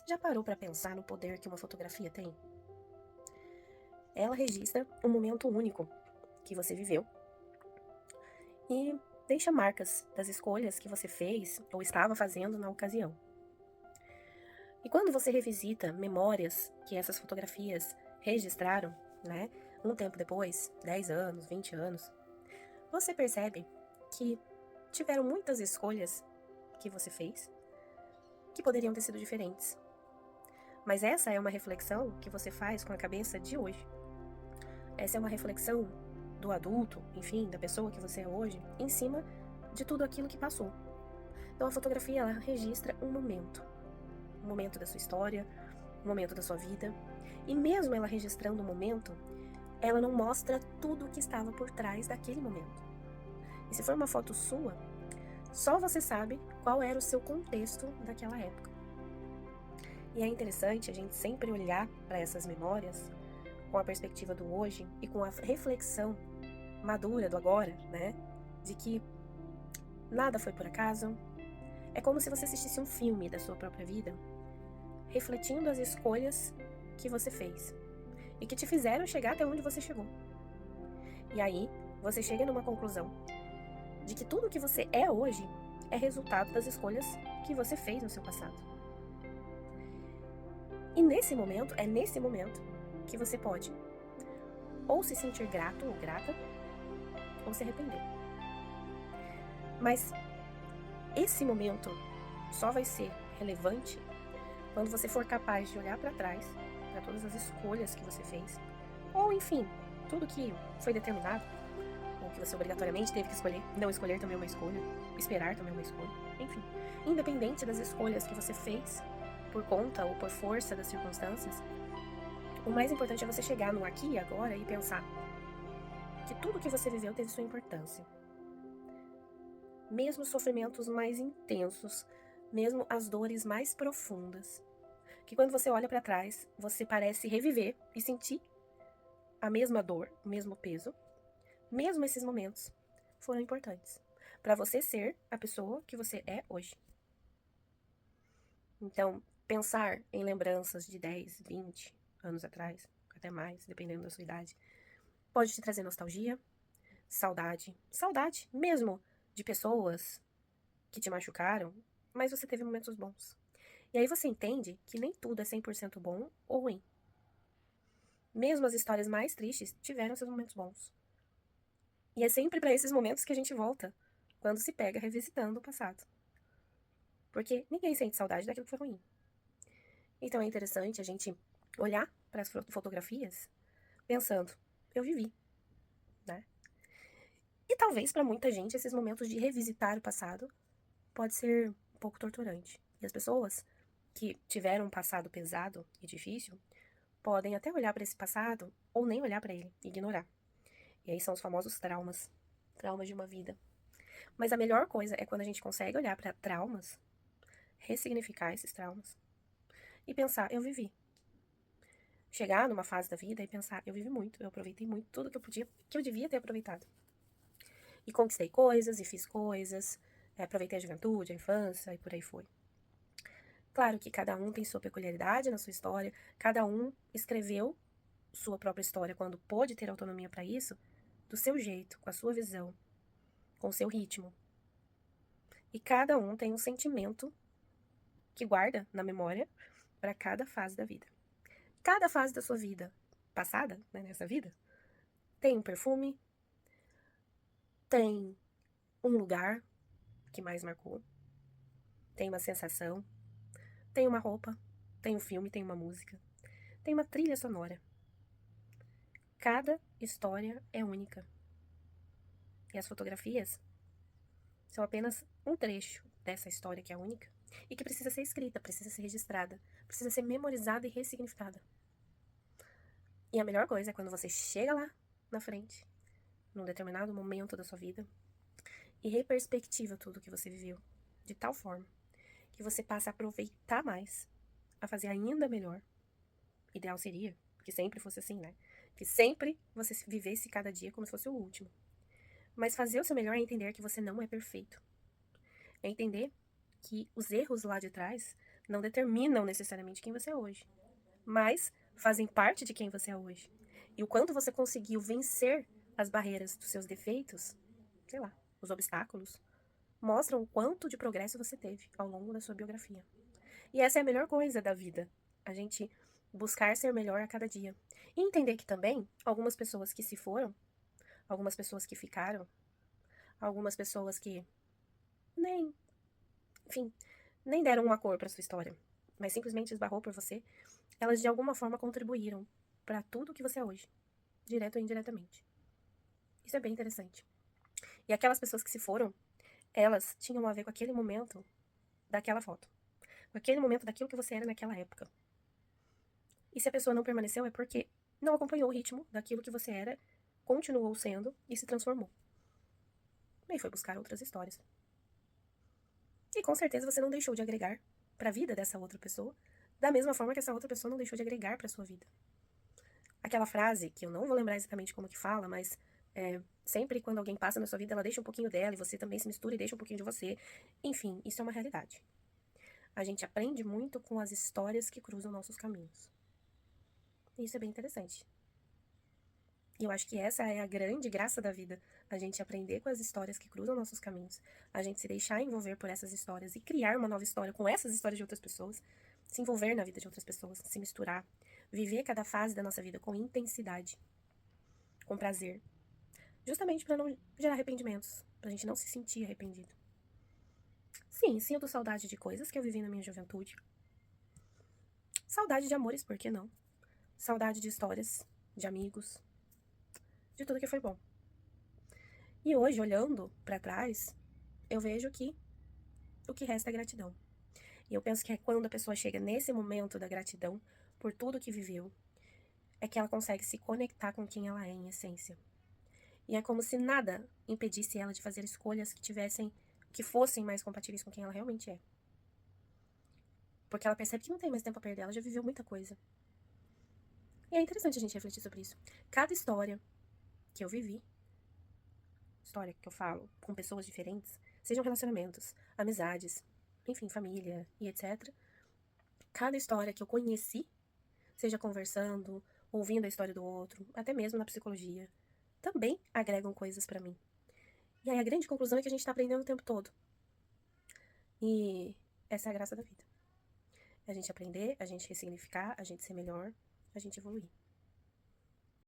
Já parou para pensar no poder que uma fotografia tem? Ela registra um momento único que você viveu e deixa marcas das escolhas que você fez ou estava fazendo na ocasião. E quando você revisita memórias que essas fotografias registraram, né, um tempo depois, 10 anos, 20 anos, você percebe que tiveram muitas escolhas que você fez que poderiam ter sido diferentes. Mas essa é uma reflexão que você faz com a cabeça de hoje. Essa é uma reflexão do adulto, enfim, da pessoa que você é hoje, em cima de tudo aquilo que passou. Então a fotografia, ela registra um momento da sua história, um momento da sua vida. E mesmo ela registrando um momento, ela não mostra tudo o que estava por trás daquele momento. E se for uma foto sua, só você sabe qual era o seu contexto daquela época. E é interessante a gente sempre olhar para essas memórias com a perspectiva do hoje e com a reflexão madura do agora, né? De que nada foi por acaso. É como se você assistisse um filme da sua própria vida, refletindo as escolhas que você fez e que te fizeram chegar até onde você chegou. E aí, você chega numa conclusão de que tudo o que você é hoje é resultado das escolhas que você fez no seu passado. E nesse momento que você pode ou se sentir grato ou grata, ou se arrepender. Mas esse momento só vai ser relevante quando você for capaz de olhar para trás, para todas as escolhas que você fez, ou enfim, tudo que foi determinado, ou que você obrigatoriamente teve que escolher. Não escolher também é uma escolha, esperar também é uma escolha, enfim. Independente das escolhas que você fez, por conta ou por força das circunstâncias, o mais importante é você chegar no aqui e agora e pensar que tudo que você viveu teve sua importância. Mesmo os sofrimentos mais intensos, mesmo as dores mais profundas, que quando você olha para trás, você parece reviver e sentir a mesma dor, o mesmo peso, mesmo esses momentos foram importantes para você ser a pessoa que você é hoje. Então, pensar em lembranças de 10, 20 anos atrás, até mais, dependendo da sua idade, pode te trazer nostalgia, saudade mesmo de pessoas que te machucaram, mas você teve momentos bons. E aí você entende que nem tudo é 100% bom ou ruim. Mesmo as histórias mais tristes tiveram seus momentos bons. E é sempre para esses momentos que a gente volta, quando se pega revisitando o passado. Porque ninguém sente saudade daquilo que foi ruim. Então é interessante a gente olhar para as fotografias pensando, eu vivi, né? E talvez para muita gente esses momentos de revisitar o passado pode ser um pouco torturante. E as pessoas que tiveram um passado pesado e difícil podem até olhar para esse passado ou nem olhar para ele, ignorar. E aí são os famosos traumas de uma vida. Mas a melhor coisa é quando a gente consegue olhar para traumas, ressignificar esses traumas e pensar, eu vivi. Chegar numa fase da vida e pensar, eu vivi muito, eu aproveitei muito tudo que eu podia, que eu devia ter aproveitado. E conquistei coisas, e fiz coisas, aproveitei a juventude, a infância e por aí foi. Claro que cada um tem sua peculiaridade na sua história, cada um escreveu sua própria história quando pôde ter autonomia para isso, do seu jeito, com a sua visão, com o seu ritmo. E cada um tem um sentimento que guarda na memória para cada fase da vida. Cada fase da sua vida passada, né, nessa vida, tem um perfume, tem um lugar que mais marcou, tem uma sensação, tem uma roupa, tem um filme, tem uma música, tem uma trilha sonora. Cada história é única. E as fotografias são apenas um trecho dessa história que é única e que precisa ser escrita, precisa ser registrada, precisa ser memorizada e ressignificada. E a melhor coisa é quando você chega lá na frente, num determinado momento da sua vida, e reperspectiva tudo que você viveu, de tal forma que você passa a aproveitar mais, a fazer ainda melhor. Ideal seria que sempre fosse assim, né? Que sempre você vivesse cada dia como se fosse o último. Mas fazer o seu melhor é entender que você não é perfeito. É entender que os erros lá de trás não determinam necessariamente quem você é hoje, mas fazem parte de quem você é hoje. E o quanto você conseguiu vencer as barreiras dos seus defeitos, sei lá, os obstáculos, mostram o quanto de progresso você teve ao longo da sua biografia. E essa é a melhor coisa da vida, a gente buscar ser melhor a cada dia. E entender que também algumas pessoas que se foram, algumas pessoas que ficaram, algumas pessoas que nem, enfim, nem deram uma cor para sua história, mas simplesmente esbarrou por você, elas de alguma forma contribuíram para tudo que você é hoje, direto ou indiretamente. Isso é bem interessante. E aquelas pessoas que se foram, elas tinham a ver com aquele momento daquela foto, com aquele momento daquilo que você era naquela época. E se a pessoa não permaneceu é porque não acompanhou o ritmo daquilo que você era, continuou sendo e se transformou. E foi buscar outras histórias. E com certeza você não deixou de agregar para a vida dessa outra pessoa, da mesma forma que essa outra pessoa não deixou de agregar para sua vida. Aquela frase, que eu não vou lembrar exatamente como que fala, mas sempre quando alguém passa na sua vida, ela deixa um pouquinho dela e você também se mistura e deixa um pouquinho de você. Enfim, isso é uma realidade. A gente aprende muito com as histórias que cruzam nossos caminhos. E isso é bem interessante. E eu acho que essa é a grande graça da vida. A gente aprender com as histórias que cruzam nossos caminhos. A gente se deixar envolver por essas histórias e criar uma nova história com essas histórias de outras pessoas. Se envolver na vida de outras pessoas, se misturar. Viver cada fase da nossa vida com intensidade, com prazer. Justamente para não gerar arrependimentos. Pra gente não se sentir arrependido. Sim, sinto saudade de coisas que eu vivi na minha juventude. Saudade de amores, por que não? Saudade de histórias, de amigos, de tudo que foi bom. E hoje, olhando para trás, eu vejo que o que resta é gratidão. E eu penso que é quando a pessoa chega nesse momento da gratidão por tudo que viveu, é que ela consegue se conectar com quem ela é em essência. E é como se nada impedisse ela de fazer escolhas que fossem mais compatíveis com quem ela realmente é. Porque ela percebe que não tem mais tempo a perder, ela já viveu muita coisa. E é interessante a gente refletir sobre isso. Cada história que eu vivi, história que eu falo com pessoas diferentes, sejam relacionamentos, amizades, enfim, família e etc. Cada história que eu conheci, seja conversando, ouvindo a história do outro, até mesmo na psicologia, também agregam coisas pra mim. E aí a grande conclusão é que a gente tá aprendendo o tempo todo. E essa é a graça da vida. A gente aprender, a gente ressignificar, a gente ser melhor, a gente evoluir.